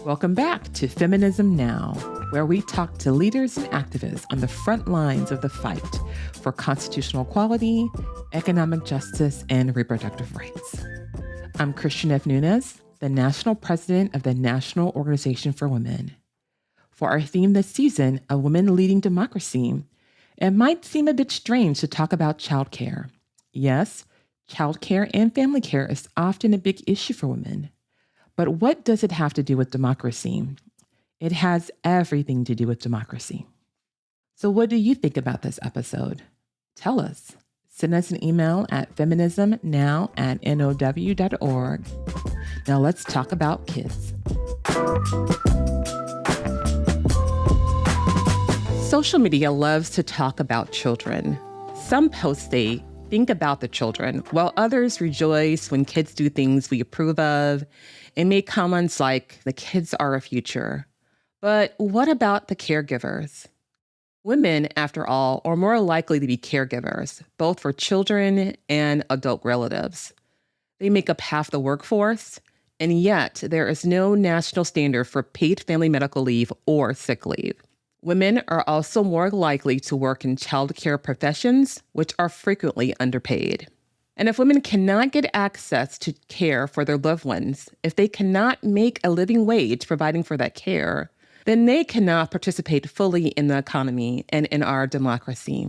Welcome back to Feminism Now, where we talk to leaders and activists on the front lines of the fight for constitutional equality, economic justice, and reproductive rights. I'm Christian F. Nunes, the National President of the National Organization for Women. For our theme this season of Women Leading Democracy, it might seem a bit strange to talk about childcare. Yes, childcare and family care is often a big issue for women. But what does it have to do with democracy? It has everything to do with democracy. So what do you think about this episode? Tell us. Send us an email at feminismnow@now.org. Now let's talk about kids. Social media loves to talk about children. Some posts say, think about the children, while others rejoice when kids do things we approve of and make comments like, the kids are our future. But what about the caregivers? Women, after all, are more likely to be caregivers, both for children and adult relatives. They make up half the workforce, and yet there is no national standard for paid family medical leave or sick leave. Women are also more likely to work in childcare professions, which are frequently underpaid. And if women cannot get access to care for their loved ones, if they cannot make a living wage providing for that care, then they cannot participate fully in the economy and in our democracy.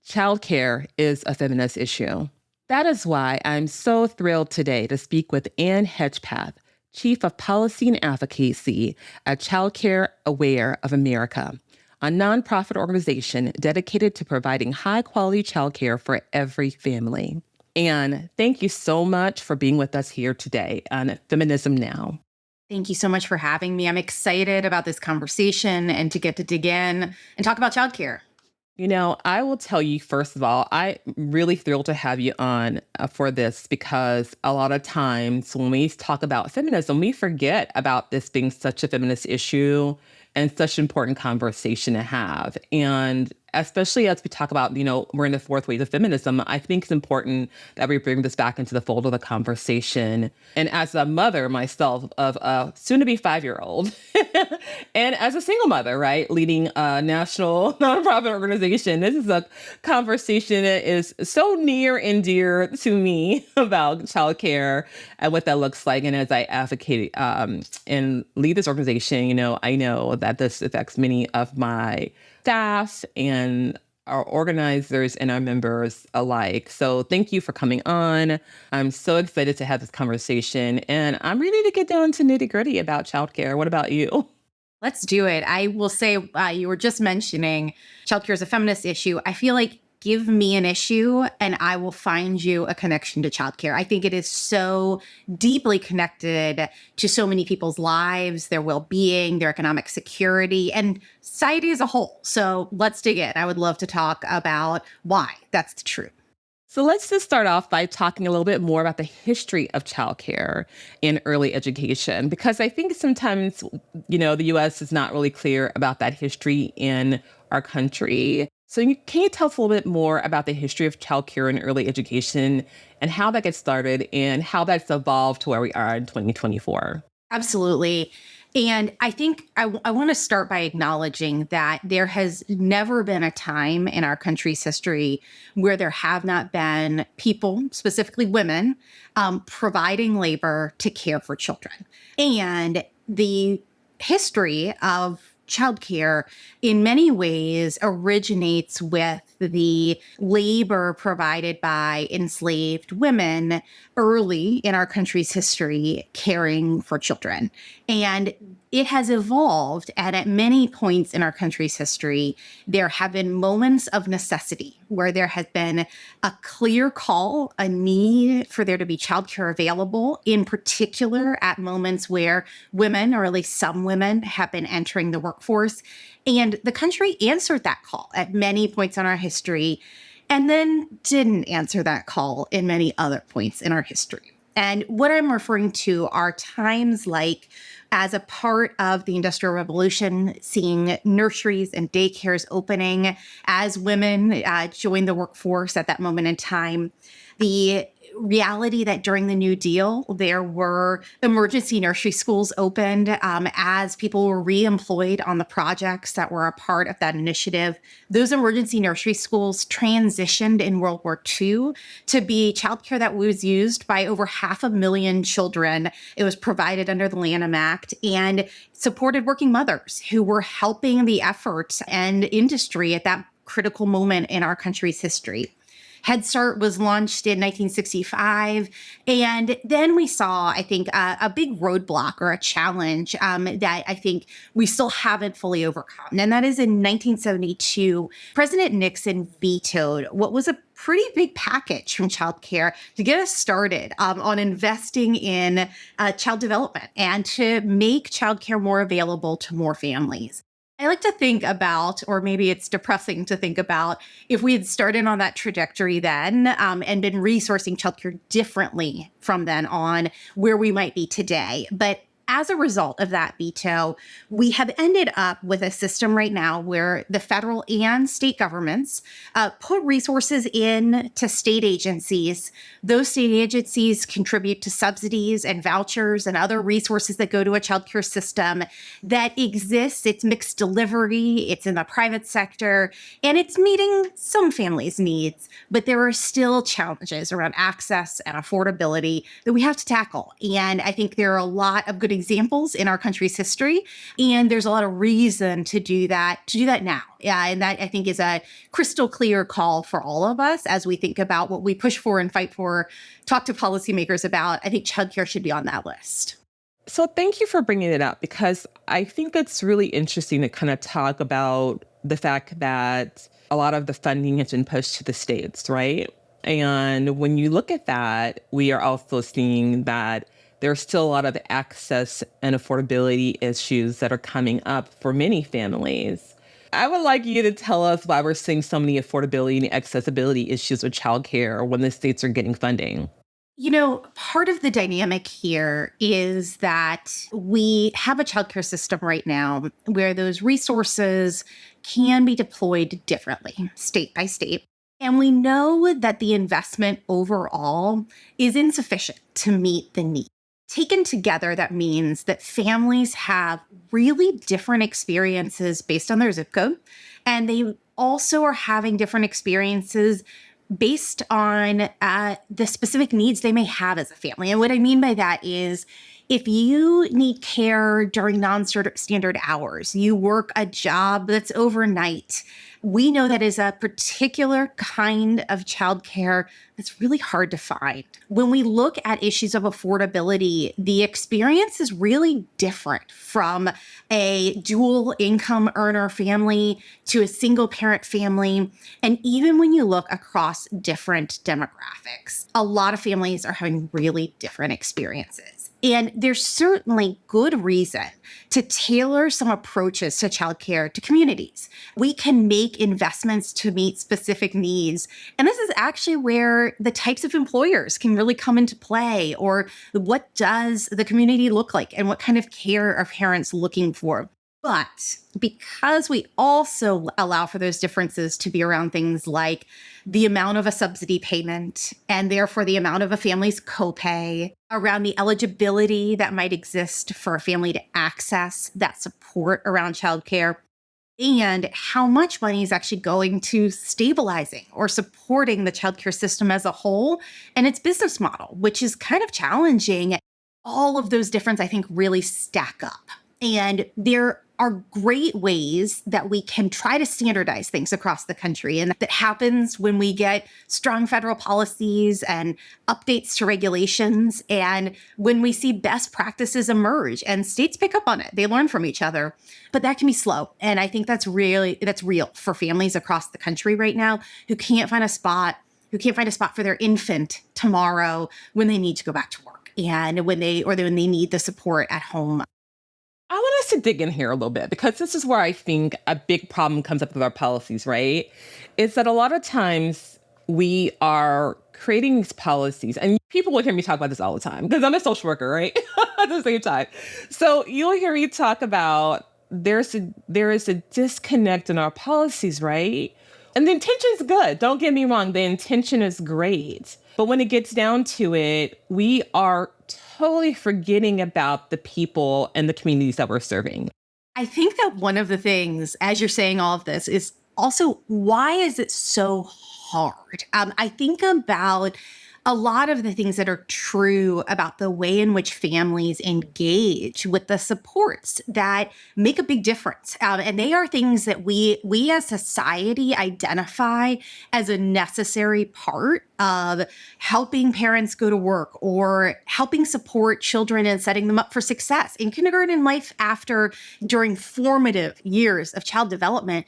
Childcare is a feminist issue. That is why I'm so thrilled today to speak with Ann Hedgepath, Chief of Policy and Advocacy at Childcare Aware of America, a nonprofit organization dedicated to providing high-quality childcare for every family. Ann, thank you so much for being with us here today on Feminism Now. Thank you so much for having me. I'm excited about this conversation and to get to dig in and talk about childcare. You know, I will tell you, first of all, I'm really thrilled to have you on for this because a lot of times when we talk about feminism, we forget about this being such a feminist issue and such an important conversation to have. And especially as we talk about, we're in the fourth wave of feminism, I think it's important that we bring this back into the fold of the conversation. And as a mother myself of a soon-to-be 5-year-old, and as a single mother, right, leading a national nonprofit organization, this is a conversation that is so near and dear to me about childcare and what that looks like. And as I advocate and lead this organization, I know that this affects many of my staff and our organizers and our members alike. So thank you for coming on. I'm so excited to have this conversation, and I'm ready to get down to nitty-gritty about childcare. What about you? Let's do it. I will say, you were just mentioning childcare is a feminist issue. I feel like give me an issue and I will find you a connection to childcare. I think it is so deeply connected to so many people's lives, their well-being, their economic security, and society as a whole. So let's dig in. I would love to talk about why that's true. So let's just start off by talking a little bit more about the history of childcare in early education, because I think sometimes, the U.S. is not really clear about that history in our country. So can you tell us a little bit more about the history of childcare in early education and how that gets started and how that's evolved to where we are in 2024? Absolutely. And I think I want to start by acknowledging that there has never been a time in our country's history where there have not been people, specifically women, providing labor to care for children. And the history of childcare in many ways originates with the labor provided by enslaved women early in our country's history caring for children. And it has evolved, and at many points in our country's history, there have been moments of necessity where there has been a clear call, a need for there to be childcare available, in particular at moments where women, or at least some women, have been entering the workforce. And the country answered that call at many points in our history, and then didn't answer that call in many other points in our history. And what I'm referring to are times like, as a part of the Industrial Revolution, seeing nurseries and daycares opening as women joined the workforce at that moment in time. The reality that during the New Deal, there were emergency nursery schools opened as people were reemployed on the projects that were a part of that initiative. Those emergency nursery schools transitioned in World War II to be childcare that was used by over 500,000 children. It was provided under the Lanham Act and supported working mothers who were helping the efforts and industry at that critical moment in our country's history. Head Start was launched in 1965. And then we saw, I think, a big roadblock or a challenge that I think we still haven't fully overcome. And that is in 1972, President Nixon vetoed what was a pretty big package from childcare to get us started on investing in child development and to make childcare more available to more families. I like to think about, or maybe it's depressing to think about, if we had started on that trajectory then and been resourcing childcare differently from then on, where we might be today. But as a result of that veto, we have ended up with a system right now where the federal and state governments put resources in to state agencies. Those state agencies contribute to subsidies and vouchers and other resources that go to a childcare system that exists. It's mixed delivery, it's in the private sector, and it's meeting some families' needs. But there are still challenges around access and affordability that we have to tackle. And I think there are a lot of good examples in our country's history, and there's a lot of reason to do that now. Yeah, and that I think is a crystal clear call for all of us as we think about what we push for and fight for, talk to policymakers about. I think childcare should be on that list. So thank you for bringing it up, because I think it's really interesting to kind of talk about the fact that a lot of the funding has been pushed to the states, right? And when you look at that, we are also seeing that there's still a lot of access and affordability issues that are coming up for many families. I would like you to tell us why we're seeing so many affordability and accessibility issues with childcare when the states are getting funding. You know, part of the dynamic here is that we have a childcare system right now where those resources can be deployed differently, state by state. And we know that the investment overall is insufficient to meet the need. Taken together, that means that families have really different experiences based on their zip code, and they also are having different experiences based on the specific needs they may have as a family. And what I mean by that is, if you need care during non-standard hours, you work a job that's overnight, we know that is a particular kind of childcare that's really hard to find. When we look at issues of affordability, the experience is really different from a dual income earner family to a single parent family. And even when you look across different demographics, a lot of families are having really different experiences. And there's certainly good reason to tailor some approaches to childcare to communities. We can make investments to meet specific needs. And this is actually where the types of employers can really come into play, or what does the community look like and what kind of care are parents looking for. But because we also allow for those differences to be around things like the amount of a subsidy payment and therefore the amount of a family's copay, around the eligibility that might exist for a family to access that support around childcare, and how much money is actually going to stabilizing or supporting the childcare system as a whole and its business model, which is kind of challenging. All of those differences, I think, really stack up. And there are great ways that we can try to standardize things across the country. And that happens when we get strong federal policies and updates to regulations, and when we see best practices emerge and states pick up on it. They learn from each other. But that can be slow. And I think that's real for families across the country right now who can't find a spot for their infant tomorrow when they need to go back to work, and when they need the support at home. I want us to dig in here a little bit, because this is where I think a big problem comes up with our policies, right? Is that a lot of times we are creating these policies, and people will hear me talk about this all the time because I'm a social worker, right? At the same time. So you'll hear me talk about there is a disconnect in our policies, right? And the intention's good. Don't get me wrong. The intention is great. But when it gets down to it, we are totally forgetting about the people and the communities that we're serving. I think that one of the things, as you're saying all of this, is also why is it so hard? I think about a lot of the things that are true about the way in which families engage with the supports that make a big difference. And they are things that we as society identify as a necessary part of helping parents go to work or helping support children and setting them up for success in kindergarten and life after, during formative years of child development.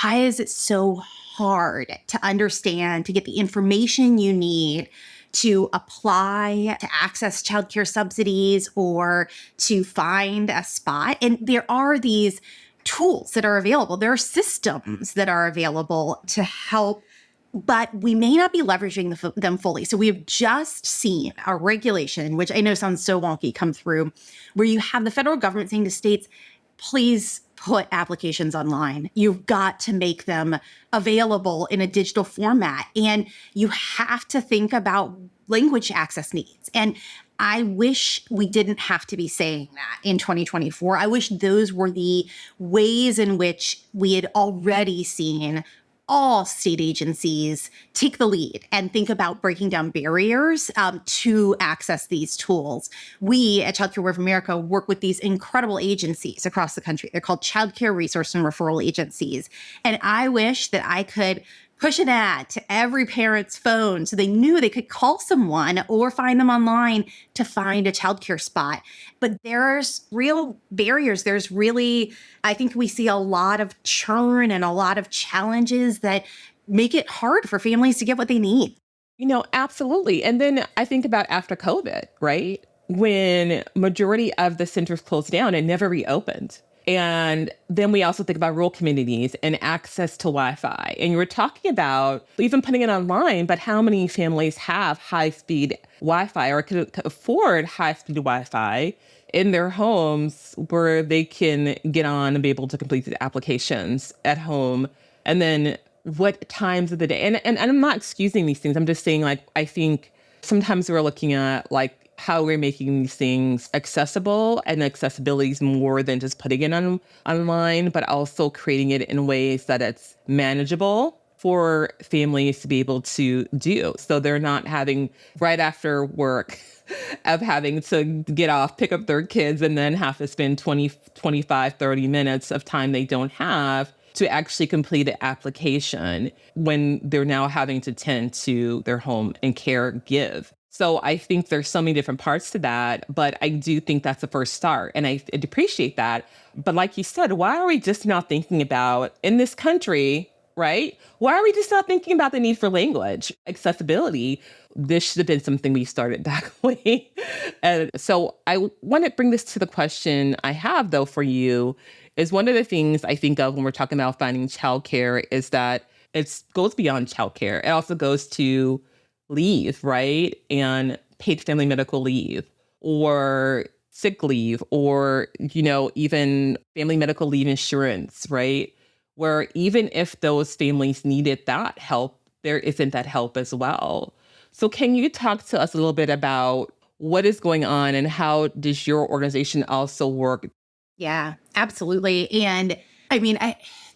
Why is it so hard to understand, to get the information you need to apply to access childcare subsidies or to find a spot? And there are these tools that are available. There are systems that are available to help, but we may not be leveraging them fully. So we have just seen a regulation, which I know sounds so wonky, come through, where you have the federal government saying to states, please put applications online. You've got to make them available in a digital format. And you have to think about language access needs. And I wish we didn't have to be saying that in 2024. I wish those were the ways in which we had already seen all state agencies take the lead and think about breaking down barriers to access these tools. We at Child Care of America work with these incredible agencies across the country. They're called Child Care Resource and Referral Agencies. And I wish that I could push an ad to every parent's phone so they knew they could call someone or find them online to find a childcare spot. But there's real barriers. There's really, I think we see a lot of churn and a lot of challenges that make it hard for families to get what they need. Absolutely. And then I think about after COVID, right? When majority of the centers closed down and never reopened. And then we also think about rural communities and access to Wi-Fi. And you were talking about even putting it online, but how many families have high-speed Wi-Fi or could afford high-speed Wi-Fi in their homes where they can get on and be able to complete the applications at home? And then what times of the day? And I'm not excusing these things. I'm just saying, I think sometimes we're looking at how we're making these things accessible, and accessibility is more than just putting it online, but also creating it in ways that it's manageable for families to be able to do. So they're not having right after work of having to get off, pick up their kids, and then have to spend 20, 25, 30 minutes of time they don't have to actually complete an application when they're now having to tend to their home and give. So I think there's so many different parts to that, but I do think that's the first start. And I appreciate that. But like you said, why are we just not thinking about, in this country, right? Why are we just not thinking about the need for language accessibility? This should have been something we started back way. And so I want to bring this to the question I have, though, for you, is one of the things I think of when we're talking about finding childcare is that it goes beyond childcare. It also goes to leave, right? And paid family medical leave or sick leave or, even family medical leave insurance, right? Where even if those families needed that help, there isn't that help as well. So can you talk to us a little bit about what is going on and how does your organization also work? Yeah, absolutely. And I mean,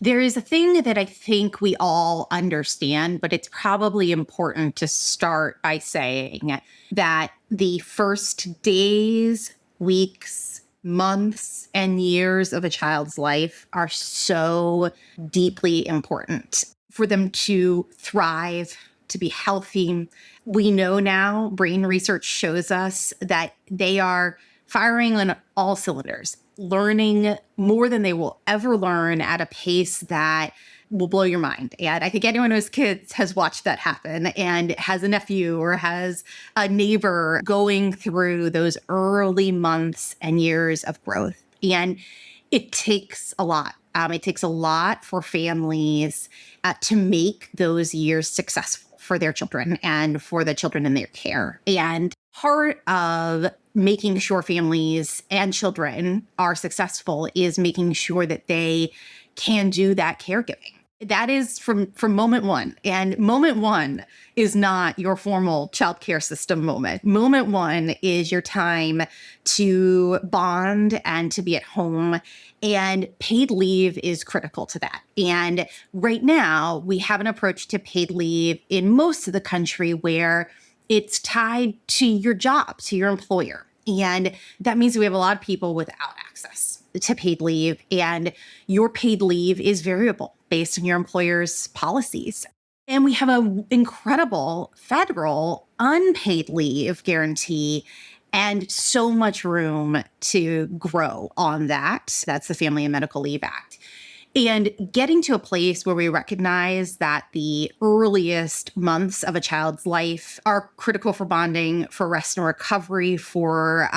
there is a thing that I think we all understand, but it's probably important to start by saying that the first days, weeks, months, and years of a child's life are so deeply important for them to thrive, to be healthy. We know now, brain research shows us that they are firing on all cylinders, learning more than they will ever learn at a pace that will blow your mind. And I think anyone who has kids has watched that happen and has a nephew or has a neighbor going through those early months and years of growth. And it takes a lot. It takes a lot for families to make those years successful for their children and for the children in their care. And part of making sure families and children are successful is making sure that they can do that caregiving. That is from moment one. And moment one is not your formal childcare system moment. Moment one is your time to bond and to be at home. And paid leave is critical to that. And right now, we have an approach to paid leave in most of the country where it's tied to your job, to your employer. And that means we have a lot of people without access to paid leave. And your paid leave is variable based on your employer's policies. And we have an incredible federal unpaid leave guarantee and so much room to grow on that. That's the Family and Medical Leave Act. And getting to a place where we recognize that the earliest months of a child's life are critical for bonding, for rest and recovery, for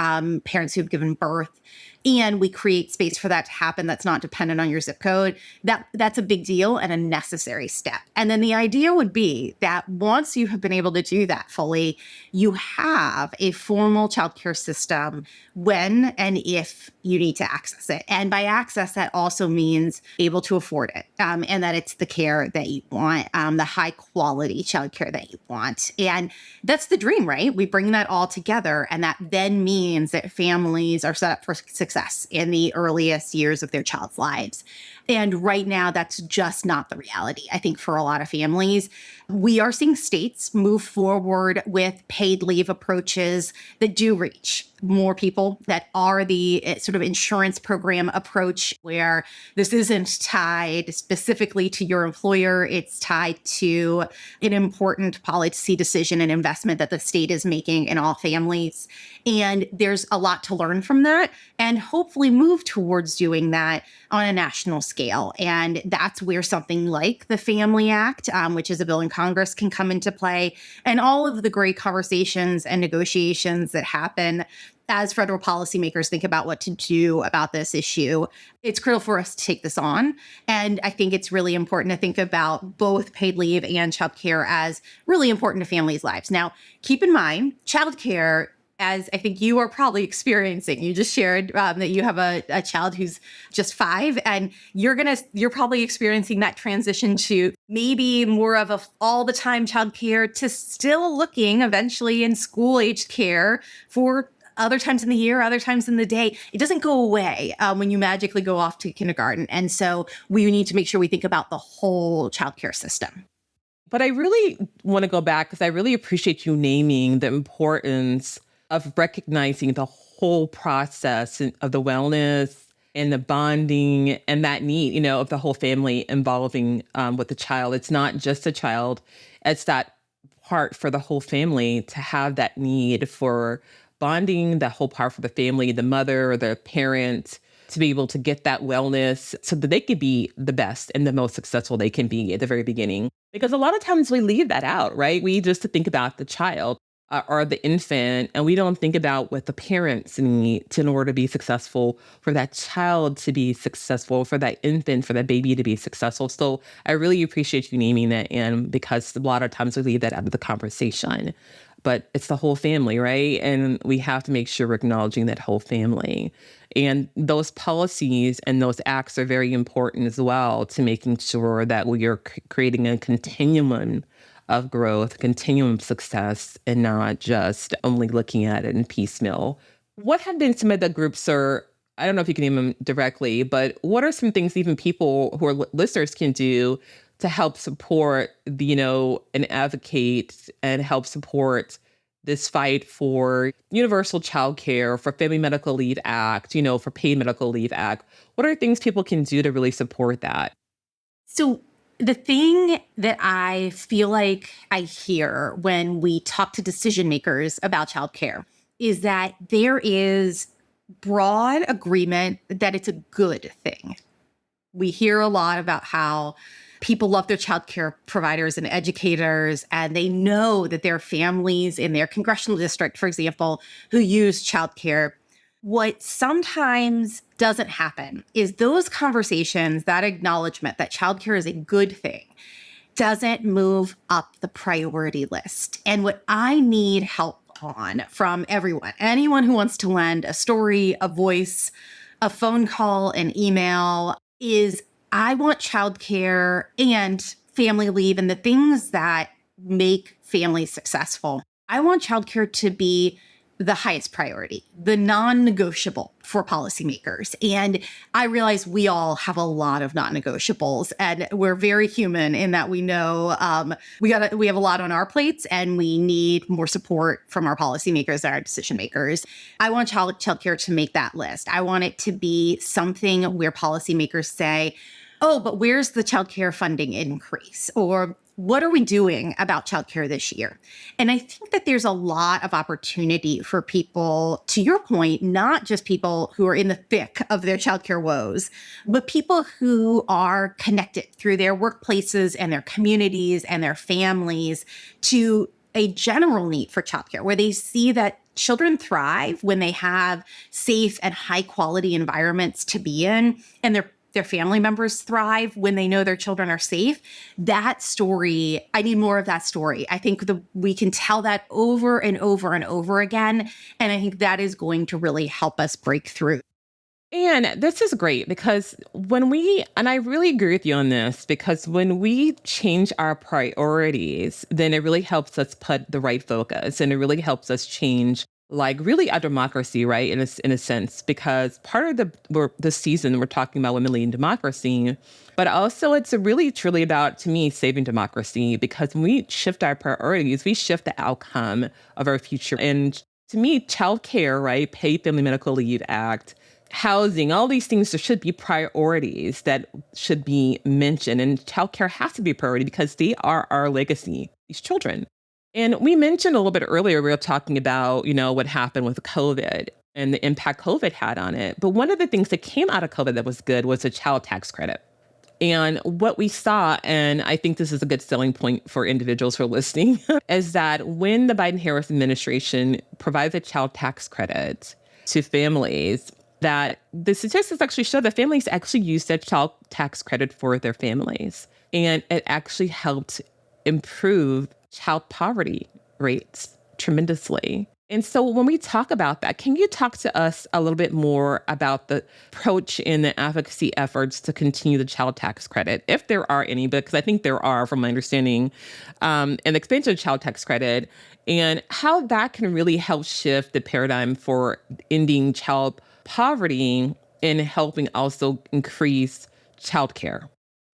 parents who've given birth, and we create space for that to happen that's not dependent on your zip code, that's a big deal and a necessary step. And then the idea would be that once you have been able to do that fully, you have a formal childcare system when and if you need to access it. And by access, that also means able to afford it, and that it's the care that you want, the high quality childcare that you want. And that's the dream, right? We bring that all together, and that then means that families are set up for success in the earliest years of their child's lives. And right now, that's just not the reality, I think, for a lot of families. We are seeing states move forward with paid leave approaches that do reach more people, that are the sort of insurance program approach where this isn't tied specifically to your employer. It's tied to an important policy decision and investment that the state is making in all families. And there's a lot to learn from that and hopefully move towards doing that on a national scale. And that's where something like the Family Act, which is a bill in Congress, can come into play, and all of the great conversations and negotiations that happen as federal policymakers think about what to do about this issue. It's critical for us to take this on. And I think it's really important to think about both paid leave and childcare as really important to families' lives. Now, keep in mind, childcare, as I think you are probably experiencing. You just shared that you have a child who's just 5, and you're probably experiencing that transition to maybe more of a all the time childcare to still looking eventually in school aged care for other times in the year, other times in the day. It doesn't go away when you magically go off to kindergarten. And so we need to make sure we think about the whole childcare system. But I really want to go back because I really appreciate you naming the importance of recognizing the whole process of the wellness and the bonding and that need, of the whole family involving with the child. It's not just a child. It's that part for the whole family to have that need for bonding, that whole part for the family, the mother or the parent, to be able to get that wellness so that they could be the best and the most successful they can be at the very beginning. Because a lot of times we leave that out, right? We just think about the child or the infant, and we don't think about what the parents need in order to be successful, for that child to be successful, for that infant, for that baby to be successful. So I really appreciate you naming that, and because a lot of times we leave that out of the conversation. But it's the whole family, right? And we have to make sure we're acknowledging that whole family. And those policies and those acts are very important as well to making sure that we are creating a continuum of growth, continuum of success, and not just only looking at it in piecemeal. What have been some of the groups, or I don't know if you can name them directly, but what are some things even people who are listeners can do to help support, and advocate and help support this fight for universal childcare, for Family Medical Leave Act, for Paid Medical Leave Act? What are things people can do to really support that? So the thing that I feel like I hear when we talk to decision makers about childcare is that there is broad agreement that it's a good thing. We hear a lot about how people love their childcare providers and educators, and they know that there are families in their congressional district, for example, who use childcare. What sometimes doesn't happen is those conversations, that acknowledgement that childcare is a good thing, doesn't move up the priority list. And what I need help on from everyone, anyone who wants to lend a story, a voice, a phone call, an email, is I want childcare and family leave and the things that make families successful. I want childcare to be the highest priority, the non-negotiable for policymakers. And I realize we all have a lot of non-negotiables, and we're very human in that we know we have a lot on our plates, and we need more support from our policymakers and our decision makers. I want childcare to make that list. I want it to be something where policymakers say, oh, but where's the childcare funding increase? Or what are we doing about childcare this year? And I think that there's a lot of opportunity for people, to your point, not just people who are in the thick of their childcare woes, but people who are connected through their workplaces and their communities and their families to a general need for childcare, where they see that children thrive when they have safe and high quality environments to be in, and their family members thrive when they know their children are safe. That story, I need more of that story. I think we can tell that over and over and over again. And I think that is going to really help us break through. And this is great because and I really agree with you on this, because when we change our priorities, then it really helps us put the right focus, and it really helps us change like really our democracy, right? In a sense, because part of the season we're talking about women leading democracy, but also it's really truly about, to me, saving democracy, because when we shift our priorities, we shift the outcome of our future. And to me, childcare, right? Paid Family Medical Leave Act, housing, all these things, there should be priorities that should be mentioned. And childcare has to be a priority because they are our legacy, these children. And we mentioned a little bit earlier, we were talking about, what happened with COVID and the impact COVID had on it. But one of the things that came out of COVID that was good was the child tax credit. And what we saw, and I think this is a good selling point for individuals who are listening, is that when the Biden-Harris administration provided the child tax credit to families, that the statistics actually show that families actually used that child tax credit for their families. And it actually helped improve child poverty rates tremendously. And so when we talk about that, can you talk to us a little bit more about the approach in the advocacy efforts to continue the child tax credit, if there are any, because I think there are, from my understanding, an expansion of child tax credit, and how that can really help shift the paradigm for ending child poverty and helping also increase childcare?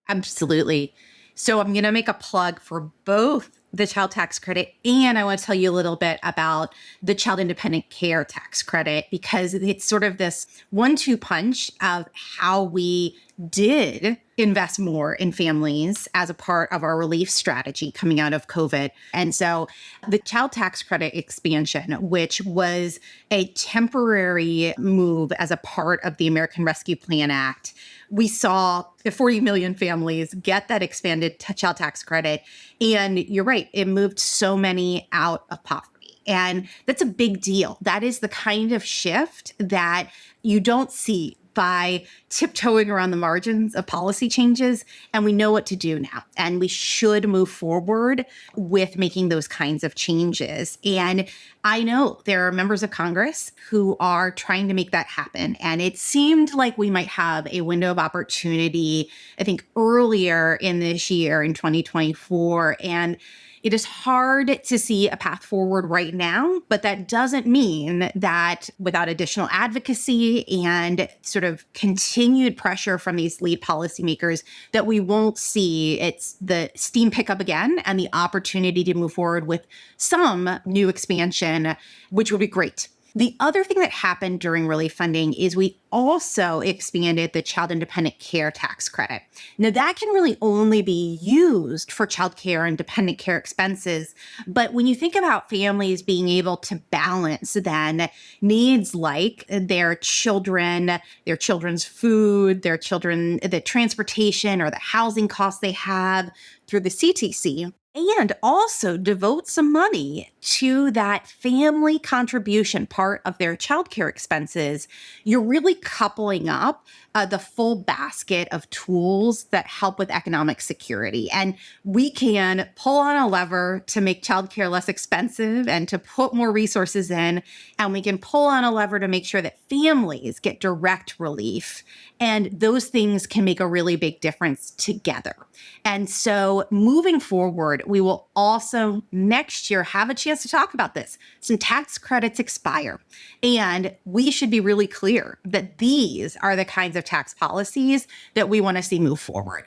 Absolutely. So I'm going to make a plug for both the child tax credit, and I want to tell you a little bit about the child independent care tax credit, because it's sort of this 1-2 punch of how we did invest more in families as a part of our relief strategy coming out of COVID. And so the child tax credit expansion, which was a temporary move as a part of the American Rescue Plan Act, we saw 40 million families get that expanded child tax credit. And you're right, it moved so many out of poverty. And that's a big deal. That is the kind of shift that you don't see by tiptoeing around the margins of policy changes. And we know what to do now. And we should move forward with making those kinds of changes. And I know there are members of Congress who are trying to make that happen. And it seemed like we might have a window of opportunity, I think, earlier in this year in 2024. And it is hard to see a path forward right now, but that doesn't mean that without additional advocacy and sort of continued pressure from these lead policymakers, that we won't see the steam pick up again and the opportunity to move forward with some new expansion, which would be great. The other thing that happened during relief funding is we also expanded the child independent care tax credit. Now, that can really only be used for child care and dependent care expenses. But when you think about families being able to balance then needs like their children, their children's food, the transportation or the housing costs they have through the CTC, and also devote some money to that family contribution part of their childcare expenses, you're really coupling up the full basket of tools that help with economic security. And we can pull on a lever to make childcare less expensive and to put more resources in. And we can pull on a lever to make sure that families get direct relief. And those things can make a really big difference together. And so moving forward, we will also next year have a chance to talk about this. Some tax credits expire. And we should be really clear that these are the kinds of tax policies that we want to see move forward.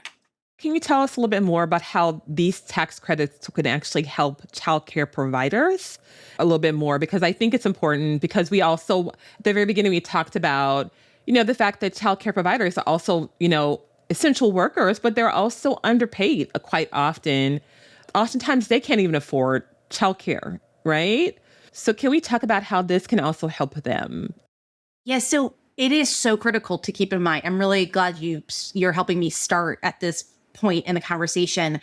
Can you tell us a little bit more about how these tax credits could actually help childcare providers a little bit more? Because I think it's important because we also, at the very beginning, we talked about, the fact that childcare providers are also, essential workers, but they're also underpaid quite often. Oftentimes, they can't even afford childcare, right? So can we talk about how this can also help them? Yeah, so it is so critical to keep in mind. I'm really glad you're helping me start at this point in the conversation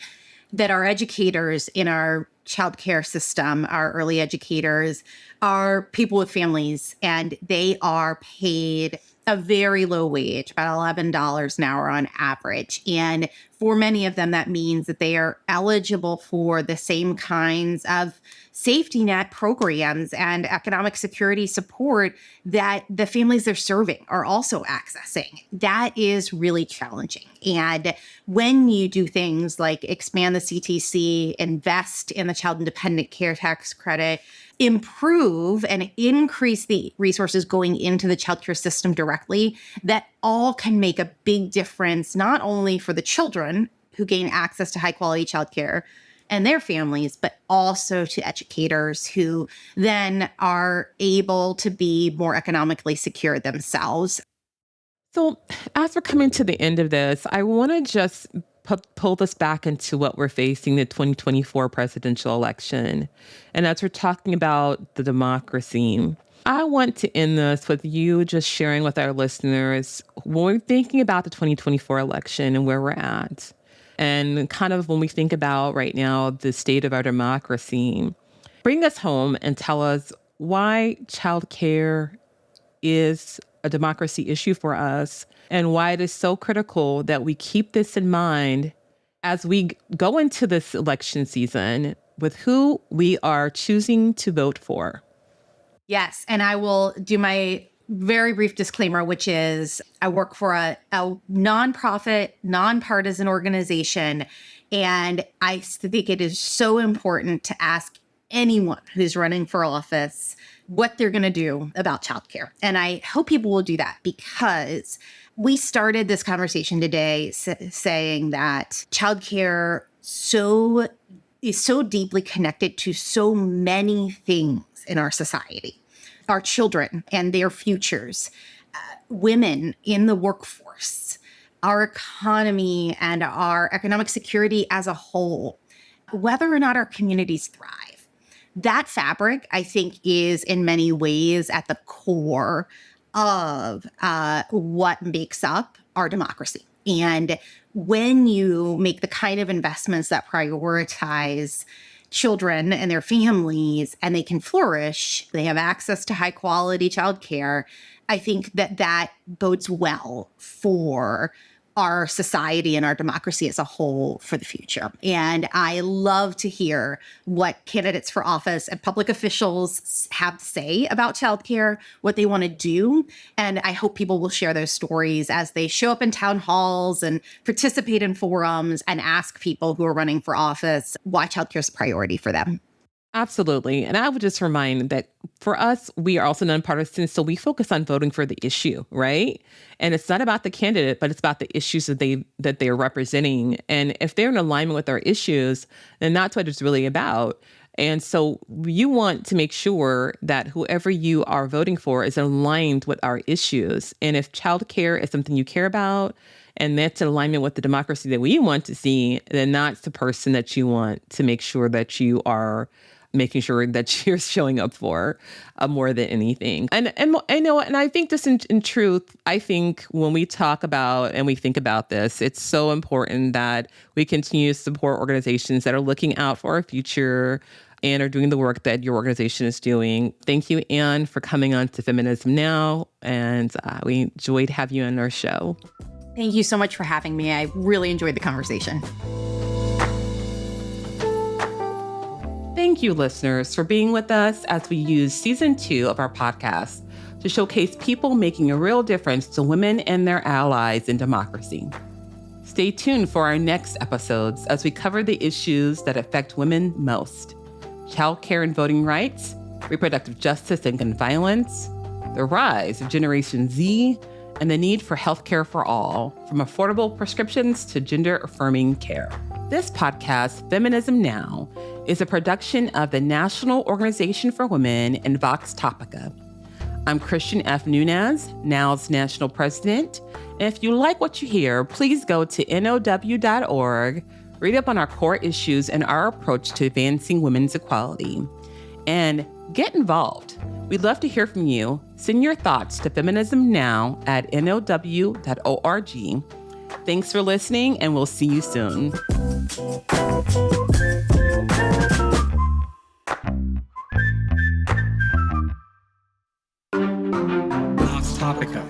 that our educators in our childcare system, our early educators, are people with families, and they are paid a very low wage, about $11 an hour on average. And for many of them, that means that they are eligible for the same kinds of safety net programs and economic security support that the families they're serving are also accessing. That is really challenging. And when you do things like expand the CTC, invest in the Child Independent Care Tax Credit, improve and increase the resources going into the childcare system directly, that all can make a big difference, not only for the children who gain access to high quality childcare and their families, but also to educators who then are able to be more economically secure themselves. So as we're coming to the end of this, I want to just pull this back into what we're facing, the 2024 presidential election. And as we're talking about the democracy, I want to end this with you just sharing with our listeners when we're thinking about the 2024 election and where we're at. And kind of when we think about right now the state of our democracy, bring us home and tell us why childcare is a democracy issue for us and why it is so critical that we keep this in mind as we go into this election season with who we are choosing to vote for. Yes, and I will do my very brief disclaimer, which is I work for a nonprofit, nonpartisan organization, and I think it is so important to ask anyone who's running for office what they're going to do about childcare. And I hope people will do that because we started this conversation today saying that childcare is so deeply connected to so many things in our society. Our children and their futures, women in the workforce, our economy and our economic security as a whole, whether or not our communities thrive. That fabric, I think, is in many ways at the core of what makes up our democracy. And when you make the kind of investments that prioritize children and their families, and they can flourish, they have access to high quality childcare, I think that bodes well for our society and our democracy as a whole for the future. And I love to hear what candidates for office and public officials have to say about childcare, what they want to do. And I hope people will share those stories as they show up in town halls and participate in forums and ask people who are running for office why childcare is a priority for them. Absolutely. And I would just remind that for us, we are also nonpartisan. So we focus on voting for the issue, right? And it's not about the candidate, but it's about the issues that they're representing. And if they're in alignment with our issues, then that's what it's really about. And so you want to make sure that whoever you are voting for is aligned with our issues. And if childcare is something you care about, and that's in alignment with the democracy that we want to see, then that's the person that you want to make sure that you are making sure that you're showing up for more than anything. And I know, and I think this in truth, I think when we talk about and we think about this, it's so important that we continue to support organizations that are looking out for our future, and are doing the work that your organization is doing. Thank you, Anne, for coming on to Feminism Now, and we enjoyed having you on our show. Thank you so much for having me. I really enjoyed the conversation. Thank you, listeners, for being with us as we use season 2 of our podcast to showcase people making a real difference to women and their allies in democracy. Stay tuned for our next episodes as we cover the issues that affect women most: childcare and voting rights, reproductive justice and gun violence, the rise of Generation Z, and the need for healthcare for all, from affordable prescriptions to gender-affirming care. This podcast, Feminism Now, is a production of the National Organization for Women and Vox Topica. I'm Christian F. Nunez, NOW's national president. And if you like what you hear, please go to now.org, read up on our core issues and our approach to advancing women's equality. And get involved. We'd love to hear from you. Send your thoughts to feminismnow@now.org. Thanks for listening, and we'll see you soon. Vox Topica.